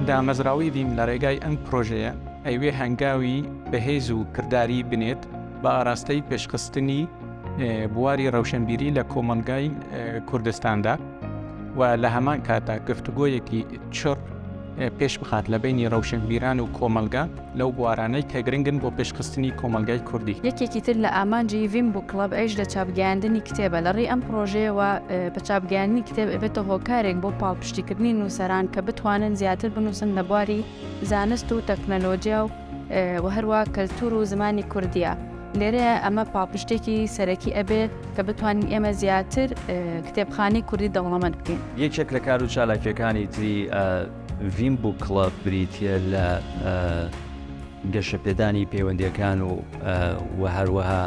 دامەزراوی بیم لە ڕێگای ئەم پرۆژەیە ئەیوێ هەنگاوی بەهێز و کردداری بنێت بە ئاراستەی پێشخستنی بواری ڕەوشنبیری لە کۆمەلگای کوردستاندا و لە هەمان کاتا گفتوگۆیەکی چڕ پێش بخات لە بینی ڕەوشنبیران و کۆمەلگا لەو بوارانەی کە گرنگن بۆ پێشخستنی کۆمەلگای کوردی. یەکێکی تر لە ئامانجی ڤیم بوو کڵب ئەیش لە چاپگەیاندنی کتێبە لە ڕێی ئەم پرۆژەیەوە بە چاپگەیاندنی کتێب ئەبێتە هۆکارێک بۆ پاڵپشتیکردنی نووسەران کە بتوانن زیاتر بنووسن لە بواری زانست و تەکنەلۆجیا و هەروە کەلتور و زمانی کوردیە. لێرەیە ئەمە پاڵپشتێکی سەرەکی ئەبێ کە بتوانین ئێمە زیاتر کتێبخانەی کوردی دەوڵەمەند بکەین. یەکێک لە کار و چالاکیەکانی تری ڤیم بوو کڵب بریتە لە گەشەپێدانی پەیوەندیەکان و هەروەها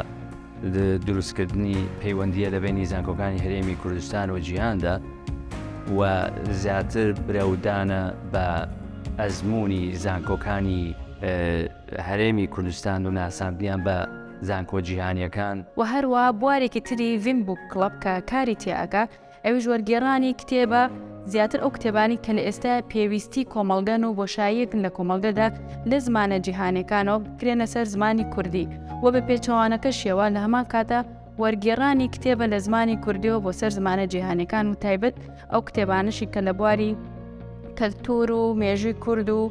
دروستکردنی پەیوەندیە لە بینی زانکۆکانی هەرێمی کوردستان و جیهاندا و زیاتر برەودانە بە ئەزمموی زانکۆکانی هەرێمی کوردستان و ناساندیان بە زانکۆ جیهانیەکان و هەروە بوارێکی تری ڤیم بوو کڵب کە کاری تێئەکە ئەویش وەرگێڕانی کتێبە زیاتر ئەو کتێبانی کە لە ئێستا پێویستی کۆمەڵگەن و بۆشاییەکن لە کۆمەڵگەدا لە زمانە جیهانەکانەوە بکرێنە سەر زمانی کوردی و بە پێچەوانەکە شێوە لە هەمان کاتە وەرگێڕانی کتێبە لە زمانی کوردیەوە بۆ سەر زمانە جیهانەکان و تایبەت ئەو کتێبانشی کە لە بواری کەلتور و مێژووی کورد و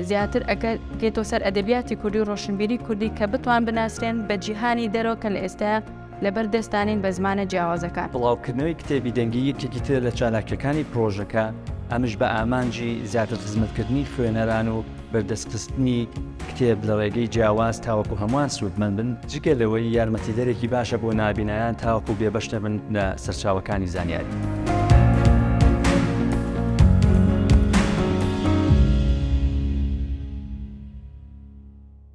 زیاتر ئەگەر گێتۆ سەر ئەدەبیاتی کوردی و ڕۆشنبیری کوردی کە بتوان بناسرێن بە جیهانی دەرەوە کە لە ئێستا لەبەر دەستانین بە زمانە جیاوازەکان. بڵاوکردنەوەی کتێبی دەنگی یەکێکی تر لە چالاکیەکانی پرۆژەکە ئەمش بە ئامانجی زیاتر خزمەتکردنی خوێنەران و بەردەستخستنی کتێب لە ڕێگەی جیاواز تاوەکو هەمووان سوودمەند بن جگە لەوەی یارمەتیدەرێکی باشە بۆ نابینایان تاوەکو بێبەشتە بن لە سەرچاوەکانی زانیاری.